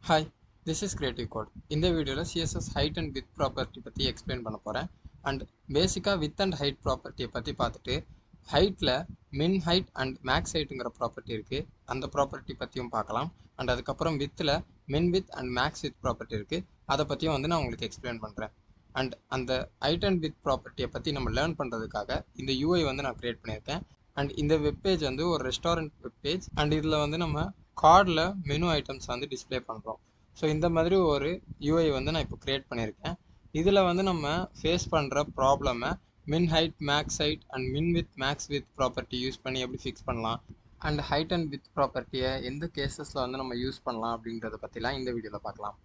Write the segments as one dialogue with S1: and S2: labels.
S1: Hi, this is Creative Code. இந்த வீடியோவில் CSS height and width property பற்றி explain பண்ண போகிறேன். அண்ட் பேசிக்காக width and height ப்ராப்பர்ட்டியை பற்றி பார்த்துட்டு ஹைட்டில் மின் ஹைட் அண்ட் மேக்ஸ் ஹைட்டுங்கிற ப்ராப்பர்ட்டி இருக்குது, அந்த ப்ராப்பர்ட்டி பற்றியும் பார்க்கலாம். அண்ட் அதுக்கப்புறம் வித்தில் min width and max width property இருக்குது, அதை பற்றியும் நான் உங்களுக்கு எக்ஸ்பிளைன் பண்ணுறேன். அண்ட் அந்த ஹைட் அண்ட் வித் ப்ராப்பர்ட்டியை பற்றி நம்ம லேர்ன் பண்ணுறதுக்காக இந்த UI நான் க்ரியேட் பண்ணியிருக்கேன். அண்ட் இந்த வெப்பேஜ் ஒரு ரெஸ்டாரண்ட் வெப்பேஜ். அண்ட் இதில் நம்ம கார்டில் மெனு ஐட்டம்ஸ் டிஸ்பிளே பண்ணுறோம். ஸோ இந்த மாதிரி ஒரு UI நான் இப்போ க்ரியேட் பண்ணியிருக்கேன். இதில் நம்ம ஃபேஸ் பண்ணுற ப்ராப்ளமை min height max height and min width max width property use பண்ணி எப்படி ஃபிக்ஸ் பண்ணலாம், அண்ட் ஹைட் அண்ட் வித் ப்ராப்பர்ட்டியை எந்த கேசஸில் நம்ம யூஸ் பண்ணலாம் அப்படின்றத பற்றிலாம் இந்த வீடியோவில் பார்க்கலாம்.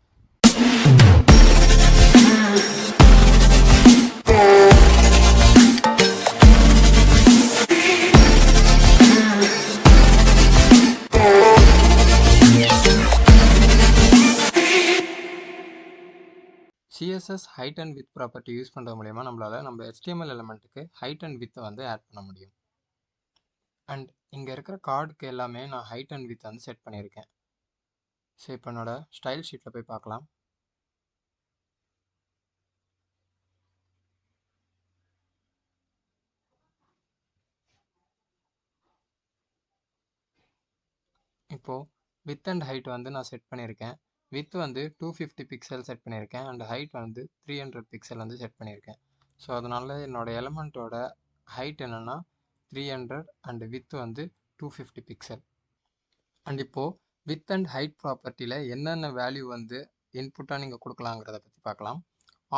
S1: CSS height and width property use பண்ணுறது மூலமா நம்மளால் நம்ம HTML எலிமெண்ட்டுக்கு ஹைட் அண்ட் வித்தை ஆட் பண்ண முடியும். அண்ட் இங்கே இருக்கிற கார்டுக்கு எல்லாமே நான் ஹைட் அண்ட் வித் செட் பண்ணியிருக்கேன். ஸோ இப்போ என்னோட ஸ்டைல் ஷீட்டில் போய் பார்க்கலாம். இப்போது வித் அண்ட் ஹைட் நான் செட் பண்ணியிருக்கேன். வித் 250 பிக்சல் செட் பண்ணியிருக்கேன் அண்ட் ஹைட் 300 பிக்சல் செட் பண்ணியிருக்கேன். ஸோ அதனால் என்னோடய எலிமெண்ட்டோட ஹைட் என்னென்னா 300 அண்ட் வித் 250 பிக்சல். அண்ட் இப்போது வித் அண்ட் ஹைட் ப்ராப்பர்ட்டியில் என்னென்ன வேல்யூ இன்புட்டாக நீங்கள் கொடுக்கலாங்கிறத பற்றி பார்க்கலாம்.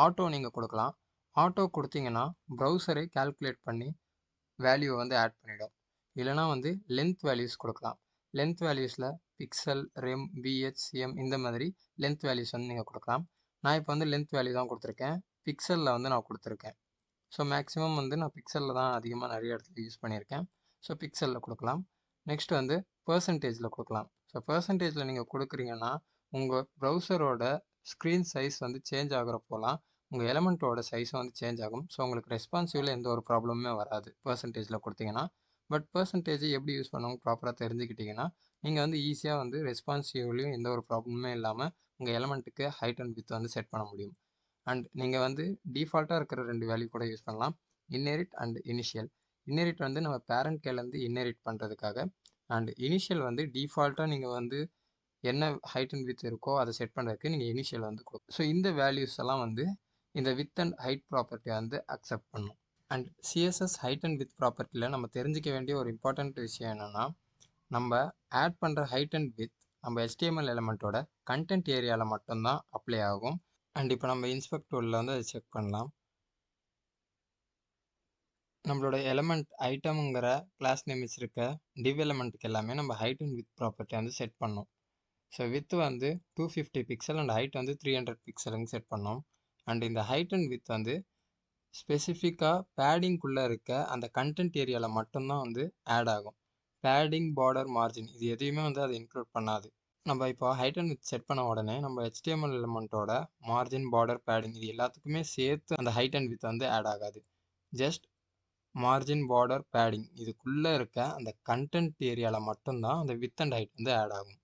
S1: ஆட்டோ நீங்கள் கொடுக்கலாம். ஆட்டோ கொடுத்தீங்கன்னா ப்ரௌசரை கால்குலேட் பண்ணி வேல்யூவை ஆட் பண்ணிவிடும். இல்லைனா லென்த் வேல்யூஸ் கொடுக்கலாம். லென்த் வேல்யூஸில் பிக்சல், ரெம், பிஹெச், சிஎம் இந்த மாதிரி லென்த் வேல்யூஸ் நீங்கள் கொடுக்கலாம். நான் இப்போ லென்த் வேல்யூ தான் கொடுத்துருக்கேன், பிக்சலில் நான் கொடுத்துருக்கேன். ஸோ மேக்ஸிமம் நான் பிக்சலில் தான் அதிகமாக நிறைய இடத்துல யூஸ் பண்ணியிருக்கேன். ஸோ பிக்சலில் கொடுக்கலாம். நெக்ஸ்ட் பர்சன்டேஜில் கொடுக்கலாம். ஸோ பர்சன்டேஜில் நீங்கள் கொடுக்குறீங்கன்னா உங்கள் ப்ரௌசரோட ஸ்க்ரீன் சைஸ் சேஞ்ச் ஆகிறப்போலாம் உங்கள் எலிமெண்ட்டோட சைஸும் சேஞ்ச் ஆகும். ஸோ உங்களுக்கு ரெஸ்பான்சிவில் எந்த ஒரு ப்ராப்ளமுமே வராது பர்சன்டேஜில் கொடுத்தீங்கன்னா. பட் பர்சன்டேஜ் எப்படி யூஸ் பண்ணுவோம் ப்ராப்பராக தெரிஞ்சுக்கிட்டிங்கன்னா நீங்கள் ஈஸியாக ரெஸ்பான்சிவ்லையும் எந்த ஒரு ப்ராப்ளமே இல்லாமல் உங்கள் எலிமெண்ட்டுக்கு ஹைட் அண்ட் வித் செட் பண்ண முடியும். அண்ட் நீங்கள் டிஃபால்ட்டாக இருக்கிற 2 வேல்யூ கூட யூஸ் பண்ணலாம், இன்னெரிட் அண்ட் இனிஷியல். இன்னெரிட் நம்ம பேரண்ட் கேலேருந்து இன்னெரிட் பண்ணுறதுக்காக, அண்ட் இனிஷியல் டிஃபால்ட்டாக நீங்கள் என்ன ஹைட் அண்ட் வித் இருக்கோ அதை செட் பண்ணுறதுக்கு நீங்கள் இனிஷியல் கொடுக்கும். ஸோ இந்த வேல்யூஸ் எல்லாம் இந்த width and height property accept பண்ணும். And CSS height and width ப்ராப்பர்ட்டியில் நம்ம தெரிஞ்சிக்க வேண்டிய ஒரு இம்பார்ட்டண்ட் விஷயம் என்னென்னா, நம்ம ஆட் பண்ணுற ஹைட் அண்ட் வித் நம்ம HTML எலிமெண்ட்டோட கண்டென்ட் ஏரியாவில் மட்டும்தான் அப்ளை ஆகும். அண்ட் இப்போ நம்ம இன்ஸ்பெக்ட் டூலில் அதை செக் பண்ணலாம். நம்மளோட எலிமெண்ட் ஐட்டமுங்கிற கிளாஸ் நேம் வச்சுருக்க டிவ் எலிமெண்ட்டுக்கு எல்லாமே நம்ம height and width property set பண்ணோம். So width 250 pixel and height 300 பிக்சலுங்க செட் பண்ணோம். அண்ட் இந்த ஹைட் அண்ட் வித் ஸ்பெசிஃபிக்காக பேடிங்குள்ளே இருக்க அந்த கண்டென்ட் ஏரியாவில் மட்டும்தான் ஆட் ஆகும். பேடிங், பார்டர், மார்ஜின் இது எதையுமே அதை இன்க்ளூட் பண்ணாது. நம்ம இப்போ ஹைட் அண்ட் வித் செட் பண்ண உடனே நம்ம HTML எலிமெண்ட்டோட மார்ஜின், பார்டர், பேடிங் இது எல்லாத்துக்குமே சேர்த்து அந்த ஹைட் அண்ட் வித் ஆட் ஆகாது. ஜஸ்ட் மார்ஜின், பார்டர், பேடிங் இதுக்குள்ளே இருக்க அந்த கண்டென்ட் ஏரியாவில் மட்டும்தான் அந்த வித் அண்ட் ஹைட் ஆட் ஆகும்.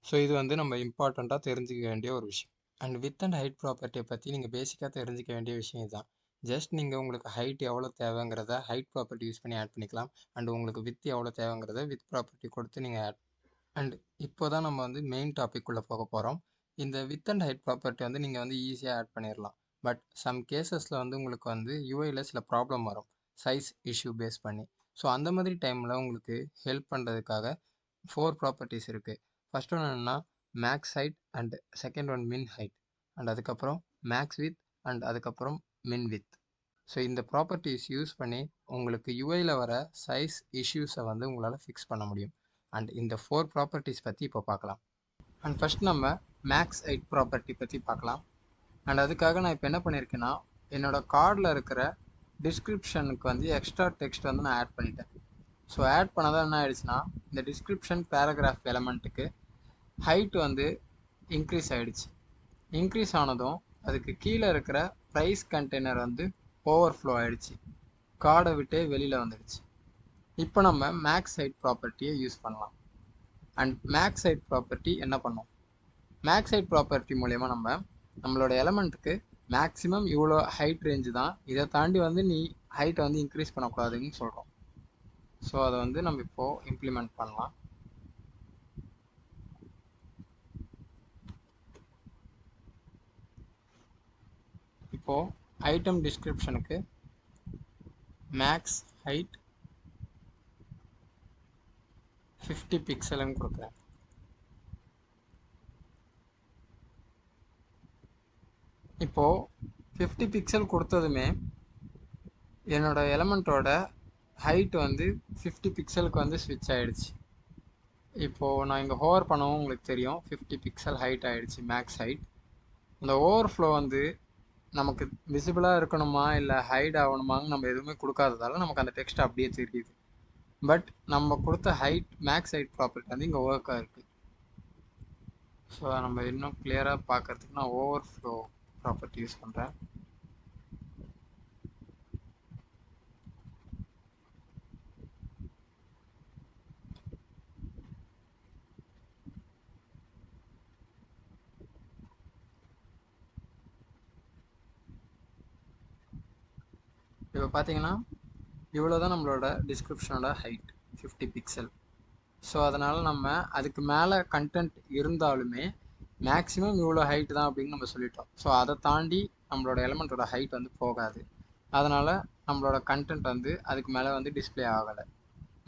S1: ஸோ இது நம்ம இம்பார்ட்டண்ட்டாக தெரிஞ்சுக்க வேண்டிய ஒரு விஷயம். அண்ட் வித் அண்ட் ஹைட் ப்ராப்பர்ட்டியை பற்றி நீங்கள் பேசிக்காக தெரிஞ்சிக்க வேண்டிய விஷயம் இதுதான். ஜஸ்ட் நீங்கள் உங்களுக்கு ஹைட் எவ்வளோ தேவைங்கிறத ஹைட் ப்ராப்பர்ட்டி யூஸ் பண்ணி ஆட் பண்ணிக்கலாம். அண்ட் உங்களுக்கு வித் எவ்வளோ தேவைங்கிறத வித் ப்ராப்பர்ட்டி கொடுத்து நீங்கள் ஆட். அண்ட் இப்போ தான் நம்ம மெயின் டாபிக் உள்ள போக போகிறோம். இந்த வித் அண்ட் ஹைட் ப்ராப்பர்ட்டி நீங்கள் ஈஸியாக ஆட் பண்ணிடலாம். பட் சம் கேசஸில் உங்களுக்கு UIயில் சில ப்ராப்ளம் வரும், சைஸ் இஷ்யூ பேஸ் பண்ணி. ஸோ அந்த மாதிரி டைமில் உங்களுக்கு ஹெல்ப் பண்ணுறதுக்காக 4 ப்ராப்பர்ட்டிஸ் இருக்குது. ஃபர்ஸ்ட் ஒன் என்னென்னா max height and second one min height and அதுக்கப்புறம் மேக்ஸ் வித் அண்ட் அதுக்கப்புறம் மின் வித். ஸோ இந்த ப்ராப்பர்ட்டிஸ் யூஸ் பண்ணி உங்களுக்கு UIயில் வர சைஸ் இஷ்யூஸை உங்களால் ஃபிக்ஸ் பண்ண முடியும். அண்ட் இந்த 4 ப்ராப்பர்ட்டிஸ் பற்றி இப்போ பார்க்கலாம். அண்ட் ஃபஸ்ட் நம்ம மேக்ஸ் ஹைட் ப்ராப்பர்ட்டி பற்றி பார்க்கலாம். அண்ட் அதுக்காக நான் இப்போ என்ன பண்ணியிருக்கேன்னா என்னோடய கார்டில் இருக்கிற டிஸ்கிரிப்ஷனுக்கு எக்ஸ்ட்ரா டெக்ஸ்ட் நான் ஆட் பண்ணிட்டேன். ஸோ ஆட் பண்ணதான் என்ன ஆயிடுச்சுன்னா இந்த டிஸ்கிரிப்ஷன் பேராகிராஃப் எலமெண்ட்டுக்கு ஹைட் இன்க்ரீஸ் ஆகிடுச்சு. இன்க்ரீஸ் ஆனதும் அதுக்கு கீழே இருக்கிற ப்ரைஸ் கண்டெய்னர் ஓவர்ஃப்ளோ ஆகிடுச்சு, கார்டை விட்டே வெளியில் வந்துடுச்சு. இப்போ நம்ம மேக்ஸ் ஹைட் ப்ராப்பர்ட்டியை யூஸ் பண்ணலாம். அண்ட் மேக்ஸ் சைட் ப்ராப்பர்ட்டி என்ன பண்ணும்? மேக்ஸ் சைட் ப்ராப்பர்ட்டி மூலயமா நம்மளோட எலமெண்ட்டுக்கு மேக்ஸிமம் இவ்வளோ ஹைட் ரேஞ்சு தான், இதை தாண்டி வந்து நீ ஹைட்டை வந்து இன்க்ரீஸ் பண்ணக்கூடாதுன்னு சொல்கிறோம். ஸோ அதை வந்து நம்ம இப்போது இம்ப்ளிமெண்ட் பண்ணலாம். இப்போது ஐட்டம் டிஸ்கிரிப்ஷனுக்கு மேக்ஸ் ஹைட் 50 பிக்சல்னு கொடுக்குறேன். இப்போது 50 பிக்சல் கொடுத்ததுமே என்னோட எலமெண்ட்டோட ஹைட் வந்து 50 பிக்சலுக்கு வந்து ஸ்விட்ச் ஆகிடுச்சு. இப்போது நான் இங்கே ஹோவர் பண்ணவும் உங்களுக்கு தெரியும் 50 பிக்சல் ஹைட் ஆகிடுச்சு மேக்ஸ் ஹைட். இந்த ஓவர்ஃப்ளோ வந்து நமக்கு விசிபிளாக இருக்கணுமா இல்லை ஹைட் ஆகணுமான்னு நம்ம எதுவுமே கொடுக்காததால நமக்கு அந்த டெக்ஸ்ட் அப்படியே தெரியுது. பட் நம்ம கொடுத்த ஹைட் மேக்ஸ் ஹைட் ப்ராப்பர்ட்டி வந்து இங்கே ஒர்க்காக இருக்குது. ஸோ அதை நம்ம இன்னும் கிளியராக பார்க்கறதுக்கு நான் ஓவர்ஃப்ளோ ப்ராப்பர்ட்டி யூஸ் பண்ணுறேன். இப்போ பார்த்தீங்கன்னா இவ்வளோ தான் நம்மளோட டிஸ்கிரிப்ஷனோட ஹைட் 50 பிக்சல். ஸோ அதனால் நம்ம அதுக்கு மேலே கண்டென்ட் இருந்தாலுமே மேக்ஸிமம் இவ்வளோ ஹைட் தான் அப்படின்னு நம்ம சொல்லிட்டோம். ஸோ அதை தாண்டி நம்மளோட எலமெண்ட்டோட ஹைட் வந்து போகாது. அதனால் நம்மளோட கண்டென்ட் வந்து அதுக்கு மேலே வந்து டிஸ்பிளே ஆகலை.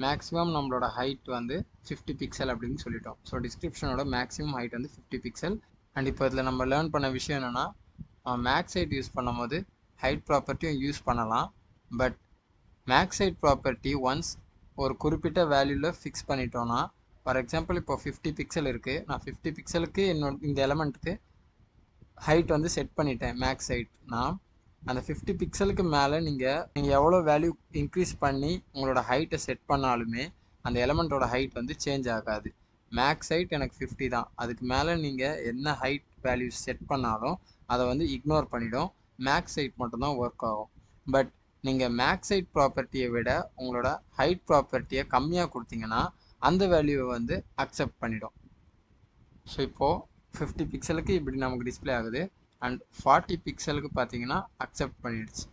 S1: மேக்ஸிமம் நம்மளோட ஹைட் வந்து 50 பிக்சல் அப்படின்னு சொல்லிட்டோம். ஸோ டிஸ்கிரிப்ஷனோட மேக்ஸிமம் ஹைட் வந்து 50 பிக்சல். அண்ட் இப்போ இதில் நம்ம லேர்ன் பண்ண விஷயம் என்னென்னா, மேக்ஸ் ஹைட் யூஸ் பண்ணும்போது ஹைட் ப்ராப்பர்ட்டியும் யூஸ் பண்ணலாம். But max height property once ஒரு குறிப்பிட்ட வேல்யூவில் ஃபிக்ஸ் பண்ணிட்டோன்னா, ஃபார் எக்ஸாம்பிள் இப்போ 50 பிக்சல் இருக்குது, நான் 50 பிக்சலுக்கு இந்த எலமெண்ட்டுக்கு ஹைட் வந்து செட் பண்ணிட்டேன் மேக்ஸ் ஹைட்னா, அந்த 50 பிக்சலுக்கு மேலே நீங்கள் எவ்வளோ வேல்யூ இன்க்ரீஸ் பண்ணி உங்களோட ஹைட்டை செட் பண்ணாலுமே அந்த எலமெண்ட்டோட ஹைட் வந்து சேஞ்ச் ஆகாது. மேக்ஸ் ஹைட் எனக்கு 50 தான், அதுக்கு மேலே நீங்கள் என்ன ஹைட் வேல்யூ செட் பண்ணாலும் அதை வந்து இக்னோர் பண்ணிடும். மேக்ஸ் ஹைட் மட்டும்தான் ஒர்க் ஆகும். பட் நீங்கள் மேக்ஸ் ஹைட் ப்ராப்பர்ட்டியை விட உங்களோட ஹைட் ப்ராப்பர்ட்டியை கம்மியாக கொடுத்தீங்கன்னா அந்த வேல்யூவை வந்து அக்செப்ட் பண்ணிடும். ஸோ இப்போது 50 பிக்சலுக்கு இப்படி நமக்கு டிஸ்பிளே ஆகுது. அண்ட் 40 பிக்சலுக்கு பார்த்தீங்கன்னா அக்செப்ட் பண்ணிடுச்சு.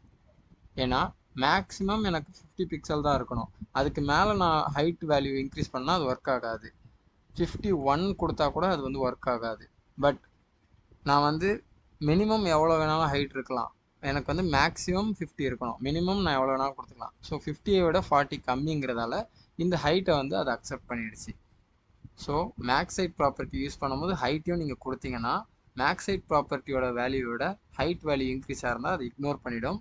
S1: ஏன்னா மேக்ஸிமம் எனக்கு 50 பிக்சல் தான் இருக்கணும், அதுக்கு மேலே நான் ஹைட் வேல்யூ இன்க்ரீஸ் பண்ணால் அது ஒர்க் ஆகாது. 51 கொடுத்தா கூட அது வந்து ஒர்க் ஆகாது. பட் நான் வந்து மினிமம் எவ்வளோ வேணாலும் ஹைட் இருக்கலாம், எனக்கு வந்து மேக்ஸிமம் 50 இருக்கணும், மினிமம் நான் எவ்வளோ வேணாலும் கொடுத்துக்கலாம். ஸோ 50யை விட 40 கம்மிங்கிறதால இந்த ஹைட்டை வந்து அதை அக்செப்ட் பண்ணிடுச்சு. So max height property use பண்ணும்போது ஹைட்டையும் நீங்கள் கொடுத்தீங்கன்னா மேக்ஸ் ஹைட் ப்ராப்பர்ட்டியோட வேல்யூவோட ஹைட் வேல்யூ இன்க்ரீஸாக இருந்தால் அதை இக்னோர் பண்ணிடும்.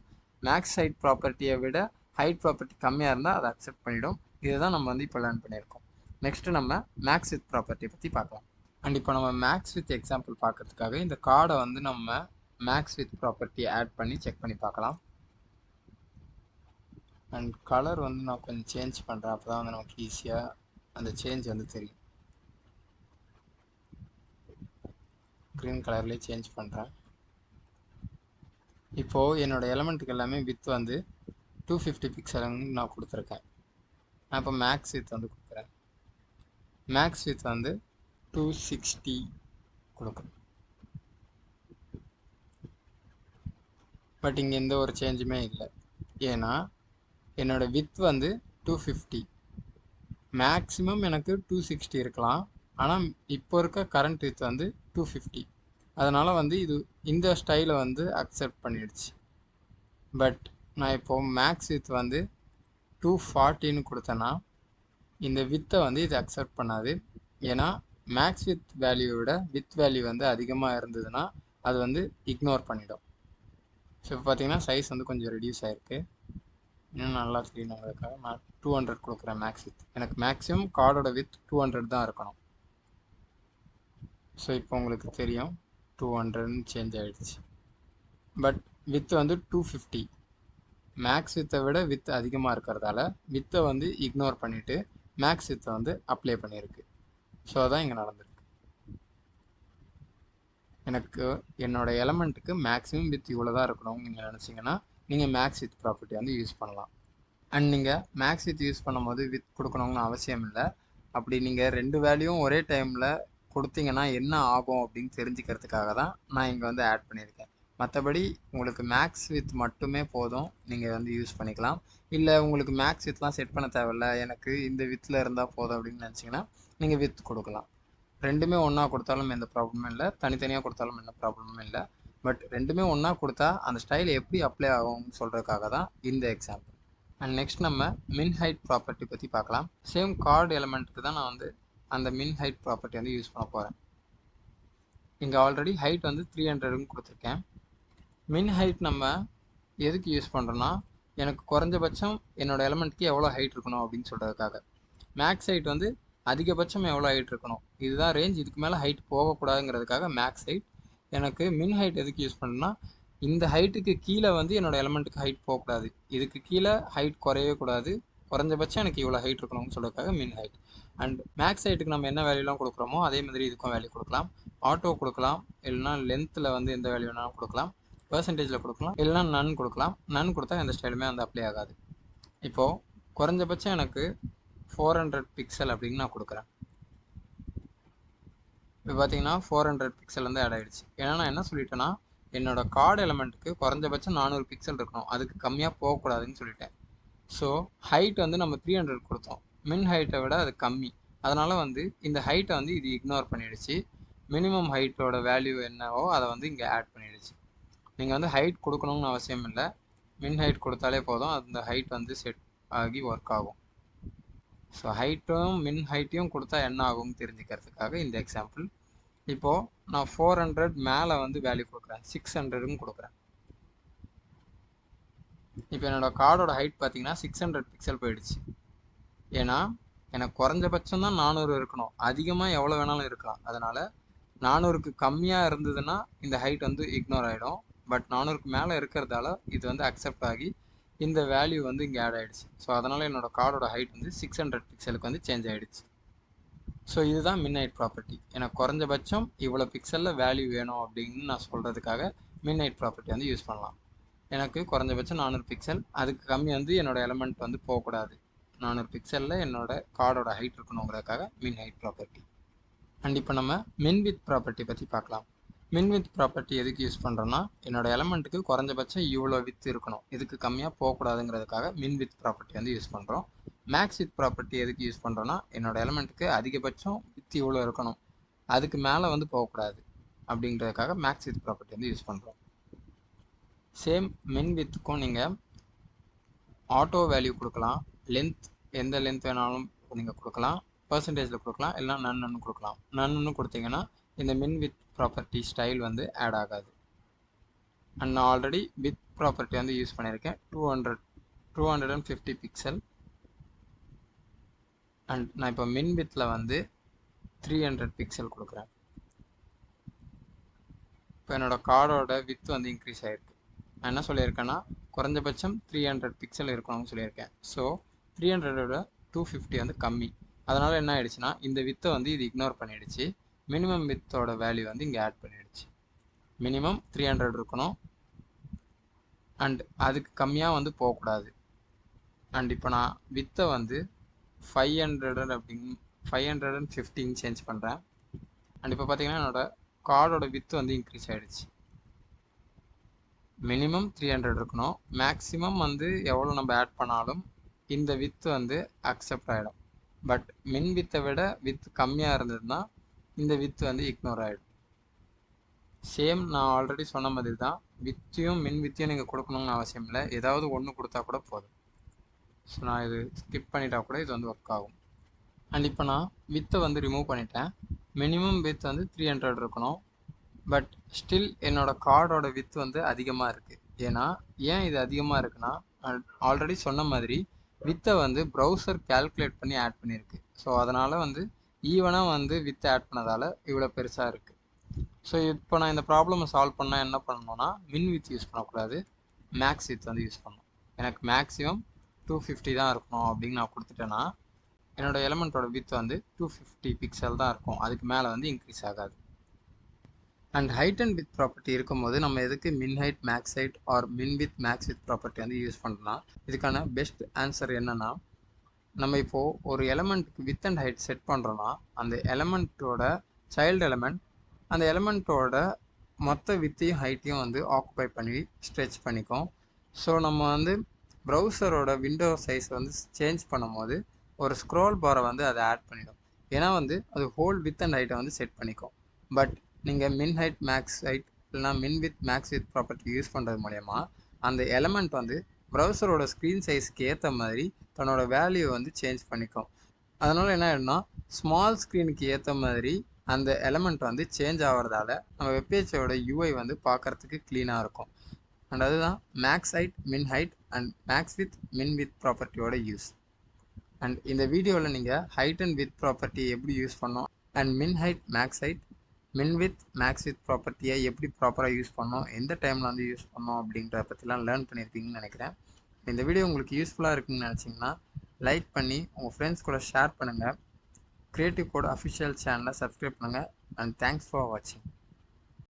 S1: மேக்ஸ் ஹைட் ப்ராப்பர்ட்டியை விட ஹைட் ப்ராப்பர்ட்டி கம்மியாக இருந்தால் அதை அக்செப்ட் பண்ணிடும். இதை தான் நம்ம வந்து இப்போ லேர்ன் பண்ணியிருக்கோம். நெக்ஸ்ட்டு நம்ம மேக்ஸ் வித் ப்ராப்பர்ட்டியை பற்றி பார்க்கலாம். அண்ட் இப்போ நம்ம மேக்ஸ் வித் எக்ஸாம்பிள் பார்க்கறதுக்காக இந்த கார்டை வந்து நம்ம மேக்ஸ் வித் ப்ராப்பர்ட்டியை ஆட் பண்ணி செக் பண்ணி பார்க்கலாம். அண்ட் கலர் வந்து நான் கொஞ்சம் சேஞ்ச் பண்ணுறேன், அப்போ தான் வந்து நமக்கு ஈஸியாக அந்த சேஞ்ச் வந்து தெரியும். க்ரீன் கலர்லேயே சேஞ்ச் பண்ணுறேன். இப்போது என்னோடய எலமெண்ட்டுக்கு எல்லாமே வித் வந்து 250 பிக்சலுன்னு நான் கொடுத்துருக்கேன். நான் இப்போ மேக்ஸ் வித் வந்து கொடுக்குறேன். மேக்ஸ் வித் வந்து 260 கொடுக்குறேன். பட் இங்கே எந்த ஒரு சேஞ்சுமே இல்லை. ஏன்னா என்னோடய வித் வந்து 250, மேக்ஸிமம் எனக்கு 260 இருக்கலாம். ஆனால் இப்போ இருக்க கரண்ட் வித் வந்து 250. அதனால் வந்து இது இந்த ஸ்டைலை வந்து அக்செப்ட் பண்ணிடுச்சு. பட் நான் இப்போது மேக்ஸ் வித் வந்து 240ன்னு கொடுத்தேன்னா இந்த வித்தை வந்து இது அக்செப்ட் பண்ணாது. ஏன்னா மேக்ஸ் வித் வேல்யூவோட வித் வேல்யூ வந்து அதிகமாக இருந்ததுன்னா அது வந்து இக்னோர் பண்ணிடும். ஸோ இப்போ பார்த்தீங்கன்னா சைஸ் வந்து கொஞ்சம் ரெடியூஸ் ஆகிருக்கு. இன்னும் நல்லா தெரியணுங்கிறதுக்காக நான் 200 கொடுக்குறேன் மேக்ஸ் வித். எனக்கு மேக்ஸிமம் கார்டோட வித் 200 தான் இருக்கணும். ஸோ இப்போ உங்களுக்கு தெரியும் 200ன்னு சேஞ்ச் ஆகிடுச்சு. பட் வித் வந்து 250, மேக்ஸ் வித்தை விட வித் அதிகமாக இருக்கிறதால வித்தை வந்து இக்னோர் பண்ணிவிட்டு மேக்ஸ் வித்தை வந்து அப்ளை பண்ணியிருக்கு. ஸோ அதான் இங்கே நடந்திருக்கு. எனக்கு என்னோடய எலமெண்ட்டுக்கு மேக்ஸிமம் வித் இவ்வளோ தான் இருக்கணும்னு நீங்கள் நினச்சிங்கன்னா நீங்கள் மேக்ஸ் வித் ப்ராப்பர்ட்டி வந்து யூஸ் பண்ணலாம். அண்ட் நீங்கள் மேக்ஸ் வித் யூஸ் பண்ணும்போது வித் கொடுக்கணும்னு அவசியம் இல்லை. அப்படி நீங்கள் ரெண்டு வேல்யூவும் ஒரே டைமில் கொடுத்தீங்கன்னா என்ன ஆகும் அப்படின்னு தெரிஞ்சுக்கிறதுக்காக தான் நான் இங்கே வந்து ஆட் பண்ணியிருக்கேன். மற்றபடி உங்களுக்கு மேக்ஸ் வித் மட்டுமே போதும், நீங்கள் வந்து யூஸ் பண்ணிக்கலாம். இல்லை உங்களுக்கு மேக்ஸ் வித்லாம் செட் பண்ண தேவையில்ல, எனக்கு இந்த வித்தில் இருந்தால் போதும் அப்படின்னு நினச்சிங்கன்னா நீங்கள் வித் கொடுக்கலாம். ரெண்டுமே ஒன்றா கொடுத்தாலும் எந்த ப்ராப்ளமும் இல்லை, தனித்தனியாக கொடுத்தாலும் எந்த ப்ராப்ளமும் இல்லை. பட் ரெண்டுமே ஒன்றா கொடுத்தா அந்த ஸ்டைல் எப்படி அப்ளை ஆகும்னு சொல்கிறதுக்காக தான் இந்த எக்ஸாம்பிள். அண்ட் நெக்ஸ்ட் நம்ம மின் ஹைட் ப்ராப்பர்ட்டி பற்றி பார்க்கலாம். சேம் கார்டு எலிமெண்ட்டுக்கு தான் நான் வந்து அந்த மின் ஹைட் ப்ராப்பர்ட்டி வந்து யூஸ் பண்ண போகிறேன். இங்கே ஆல்ரெடி ஹைட் வந்து 300ன்னு கொடுத்துருக்கேன். மின் ஹைட் நம்ம எதுக்கு யூஸ் பண்ணுறோன்னா, எனக்கு குறைஞ்சபட்சம் என்னோடய எலிமெண்ட்டுக்கு எவ்வளோ ஹைட் இருக்கணும் அப்படின்னு சொல்கிறதுக்காக. மேக்ஸ் ஹைட் வந்து அதிகபட்சம் எவ்வளோ ஹைட் இருக்கணும், இதுதான் ரேஞ்ச், இதுக்கு மேலே ஹைட் போகக்கூடாதுங்கிறதுக்காக மேக்ஸ் ஹைட். எனக்கு மின் ஹைட் எதுக்கு யூஸ் பண்ணணும்னா, இந்த ஹைட்டுக்கு கீழே வந்து என்னோடய எலிமெண்ட்டுக்கு ஹைட் போகக்கூடாது, இதுக்கு கீழே ஹைட் குறையவே கூடாது, குறைஞ்சபட்சம் எனக்கு இவ்வளோ ஹைட் இருக்கணும்னு சொல்கிறதுக்காக மின் ஹைட். அண்ட் மேக்ஸ் ஹைட்டுக்கு நம்ம என்ன வேல்யூலாம் கொடுக்குறோமோ அதே மாதிரி இதுக்கும் வேல்யூ கொடுக்கலாம். ஆட்டோ கொடுக்கலாம், இல்லைனா லென்த்தில் வந்து எந்த வேல்யூ வேணாலும் கொடுக்கலாம், பர்சன்டேஜில் கொடுக்கலாம், இல்லைனா நன் கொடுக்கலாம். நன் கொடுத்தா எந்த ஸ்டைலுமே வந்து அப்ளை ஆகாது. இப்போது குறைஞ்சபட்சம் எனக்கு 400 பிக்சல் அப்படின்னு நான் கொடுக்குறேன். இப்போ பார்த்தீங்கன்னா 400 பிக்சல் வந்து ஆட் ஆகிடுச்சு. ஏன்னா நான் என்ன சொல்லிட்டேன்னா, என்னோடய கார்டு எலிமெண்ட்டுக்கு குறைஞ்சபட்சம் 400 பிக்சல் இருக்கணும், அதுக்கு கம்மியாக போகக்கூடாதுன்னு சொல்லிட்டேன். ஸோ ஹைட் வந்து நம்ம 300 கொடுத்தோம், மின் ஹைட்டை விட அது கம்மி. அதனால் வந்து இந்த ஹைட்டை வந்து இது இக்னோர் பண்ணிடுச்சு. மினிமம் ஹைட்டோட வேல்யூ என்னவோ அதை வந்து இங்கே ஆட் பண்ணிடுச்சு. நீங்கள் வந்து ஹைட் கொடுக்கணும்னு அவசியம் இல்லை, மின் ஹைட் கொடுத்தாலே போதும், அந்த ஹைட் வந்து செட் ஆகி ஒர்க் ஆகும். ஸோ ஹைட்டும் மின் ஹைட்டையும் கொடுத்தா என்ன ஆகும்னு தெரிஞ்சுக்கிறதுக்காக இந்த எக்ஸாம்பிள். இப்போது நான் 400 மேலே வந்து வேல்யூ கொடுக்குறேன், 600ன்னு கொடுக்குறேன். இப்போ என்னோடய கார்டோட ஹைட் பார்த்தீங்கன்னா 600 பிக்சல் போயிடுச்சு. ஏன்னா எனக்கு குறைஞ்சபட்சம் தான் 400 இருக்கணும், அதிகமாக எவ்வளோ வேணாலும் இருக்கலாம். அதனால் 400க்கு கம்மியாக இருந்ததுன்னா இந்த ஹைட் வந்து இக்னோர் ஆகிடும். பட் 400க்கு மேலே இருக்கிறதால இது வந்து அக்செப்ட் ஆகி இந்த வேல்யூ வந்து இங்கே ஆட் ஆகிடுச்சு. ஸோ அதனால் என்னோடய கார்டோட ஹைட் வந்து 600 பிக்சலுக்கு வந்து சேஞ்ச் ஆகிடுச்சு. ஸோ இதுதான் மின் ஹைட் ப்ராப்பர்ட்டி. எனக்கு குறைஞ்சபட்சம் இவ்வளோ பிக்சலில் வேல்யூ வேணும் அப்படின்னு நான் சொல்கிறதுக்காக மின் ஹைட் ப்ராப்பர்ட்டி வந்து யூஸ் பண்ணலாம். எனக்கு குறைஞ்சபட்சம் 400 பிக்சல், அதுக்கு கம்மி வந்து என்னோடய எலிமெண்ட் வந்து போகக்கூடாது. 400 பிக்சலில் என்னோடய கார்டோட ஹைட் இருக்கணுங்கிறதுக்காக மின் ஹைட் ப்ராப்பர்ட்டி. அண்ட் இப்போ நம்ம மின் வித் ப்ராப்பர்ட்டி பற்றி பார்க்கலாம். மின் வித் ப்ராப்பர்ட்டி எதுக்கு யூஸ் பண்ணுறோன்னா, என்னோடய எலிமெண்ட்டுக்கு குறைஞ்சபட்சம் இவ்வளோ வித் இருக்கணும், இதுக்கு கம்மியாக போகக்கூடாதுங்கிறதுக்காக மின் வித் ப்ராப்பர்ட்டி வந்து யூஸ் பண்ணுறோம். மேக்ஸ் வித் ப்ராப்பர்ட்டி எதுக்கு யூஸ் பண்ணுறோன்னா, என்னோடய எலிமெண்ட்டுக்கு அதிகபட்சம் வித் இவ்வளோ இருக்கணும், அதுக்கு மேலே வந்து போகக்கூடாது அப்படிங்கிறதுக்காக மேக்ஸ் வித் ப்ராப்பர்ட்டி வந்து யூஸ் பண்ணுறோம். சேம் மின் வித்துக்கும் நீங்கள் ஆட்டோ வேல்யூ கொடுக்கலாம், லென்த் எந்த லென்த் வேணாலும் நீங்கள் கொடுக்கலாம், பர்சன்டேஜில் கொடுக்கலாம், இல்லைனா நன்னு கொடுக்கலாம். நன்னு கொடுத்தீங்கன்னா இந்த மின் வித் ப்ராப்பர்ட்டி ஸ்டைல் வந்து ஆட் ஆகாது. அண்ட் நான் ஆல்ரெடி வித் ப்ராப்பர்ட்டி வந்து யூஸ் பண்ணியிருக்கேன், 250 பிக்சல். அண்ட் நான் இப்போ மின் வித்தில் வந்து 300 பிக்சல் கொடுக்குறேன். இப்போ என்னோடய கார்டோட வித் வந்து இன்க்ரீஸ் ஆகிருக்கு. நான் என்ன சொல்லியிருக்கேன்னா, குறைஞ்சபட்சம் 300 பிக்சல் இருக்கணும்னு சொல்லியிருக்கேன். ஸோ 300ஓட 250 வந்து கம்மி. அதனால் என்ன ஆகிடுச்சுன்னா, இந்த வித்தை வந்து இது இக்னோர் பண்ணிடுச்சு. மினிமம் வித்தோட வேல்யூ வந்து இங்கே ஆட் பண்ணிடுச்சு. மினிமம் 300 இருக்கணும், அண்ட் அதுக்கு கம்மியாக வந்து போகக்கூடாது. அண்ட் இப்போ நான் வித்தை வந்து 500 அப்படின்னு 550 சேஞ்ச் பண்ணுறேன். அண்ட் இப்போ பார்த்தீங்கன்னா என்னோடய கார்டோட வித்து வந்து இன்க்ரீஸ் ஆகிடுச்சு. மினிமம் 300 இருக்கணும், மேக்ஸிமம் வந்து எவ்வளோ நம்ம ஆட் பண்ணாலும் இந்த வித்து வந்து அக்செப்ட் ஆகிடும். பட் மின் வித்தை விட வித் கம்மியாக இருந்ததுன்னா இந்த வித்து வந்து இக்னோர் ஆகிடும். சேம் நான் ஆல்ரெடி சொன்ன மாதிரி தான், வித்தையும் மின் வித்தையும் நீங்கள் கொடுக்கணும்னு அவசியம் இல்லை, ஏதாவது ஒன்று கொடுத்தா கூட போதும். ஸோ நான் இது ஸ்கிப் பண்ணிட்டா கூட இது வந்து ஒர்க் ஆகும். அண்ட் இப்போ நான் வித்தை வந்து ரிமூவ் பண்ணிட்டேன். மினிமம் வித் வந்து 300 இருக்கணும், பட் ஸ்டில் என்னோடய கார்டோட வித் வந்து அதிகமாக இருக்குது. ஏன் இது அதிகமாக இருக்குன்னா, ஆல்ரெடி சொன்ன மாதிரி வித்தை வந்து ப்ரௌசர் கால்குலேட் பண்ணி ஆட் பண்ணியிருக்கு. ஸோ அதனால் வந்து ஈவனாக வந்து வித் ஆட் பண்ணதால் இவ்வளோ பெருசாக இருக்குது. ஸோ இப்போ நான் இந்த ப்ராப்ளமை சால்வ் பண்ணால் என்ன பண்ணணும்னா, மின் வித் யூஸ் பண்ணக்கூடாது, மேக்ஸ் வித் வந்து யூஸ் பண்ணணும். எனக்கு மேக்ஸிமம் 250 தான் இருக்கணும் அப்படின்னு நான் கொடுத்துட்டேன்னா என்னோடய எலிமெண்ட்டோட வித் வந்து 250 பிக்சல் தான் இருக்கும், அதுக்கு மேலே வந்து இன்க்ரீஸ் ஆகாது. And height and width property இருக்கும்போது நம்ம எதுக்கு min height max height or min width max width property வந்து யூஸ் பண்ணலாம்? இதுக்கான பெஸ்ட் ஆன்சர் என்னென்னா, நம்ம இப்போது ஒரு எலமெண்ட்டுக்கு வித் அண்ட் ஹைட் செட் பண்ணுறோன்னா அந்த எலமெண்ட்டோட சைல்டு எலமெண்ட் அந்த எலமெண்ட்டோட மொத்த வித்தையும் ஹைட்டையும் வந்து ஆக்குபை பண்ணி ஸ்ட்ரெச் பண்ணிக்கும். ஸோ நம்ம வந்து ப்ரௌசரோட விண்டோ சைஸ் வந்து சேஞ்ச் பண்ணும்போது ஒரு ஸ்க்ரோல் பாரை வந்து அதை ஆட் பண்ணிடும். ஏன்னா வந்து அது ஹோல் வித் அண்ட் ஹைட்டை வந்து செட் பண்ணிக்கும். பட் நீங்கள் மின் ஹைட் மேக்ஸ் ஹைட் இல்லைனா min width max width property use பண்ணுறது மூலயமா அந்த எலமெண்ட் வந்து ப்ரௌசரோட ஸ்க்ரீன் சைஸ்க்கு ஏற்ற மாதிரி தன்னோட வேல்யூ வந்து சேஞ்ச் பண்ணிக்கும். அதனால் என்ன ஆகிடும்னா ஸ்மால் ஸ்க்ரீனுக்கு ஏற்ற மாதிரி அந்த எலமெண்ட் வந்து சேஞ்ச் ஆகிறதால நம்ம வெப்பேஜோட யூஐ வந்து பார்க்குறதுக்கு க்ளீனாக இருக்கும். அண்ட் அதுதான் மேக்ஸ் ஹைட் மின் ஹைட் அண்ட் மேக்ஸ் வித் மின் வித் ப்ராப்பர்ட்டியோட யூஸ். அண்ட் இந்த வீடியோவில் நீங்கள் ஹைட் அண்ட் வித் ப்ராப்பர்ட்டி எப்படி யூஸ் பண்ணோம் அண்ட் மின் ஹைட் மேக்ஸ் ஹைட் மின் வித் மேக்ஸ் வித் ப்ராப்பர்ட்டியை எப்படி ப்ராப்பராக யூஸ் பண்ணோம், எந்த டைமில் வந்து யூஸ் பண்ணோம் அப்படின்றத பற்றிலாம் லேர்ன் பண்ணியிருப்பீங்கன்னு நினைக்கிறேன். இந்த வீடியோ உங்களுக்கு யூஸ்ஃபுல்லாக இருக்குன்னு நினச்சிங்கன்னா லைக் பண்ணி உங்கள் ஃப்ரெண்ட்ஸ் கூட ஷேர் பண்ணுங்கள். கிரியேட்டிவ் கோட் அஃபிஷியல் சேனலை சப்ஸ்கிரைப் பண்ணுங்கள். அண்ட் தேங்க்ஸ் ஃபார் வாட்சிங்.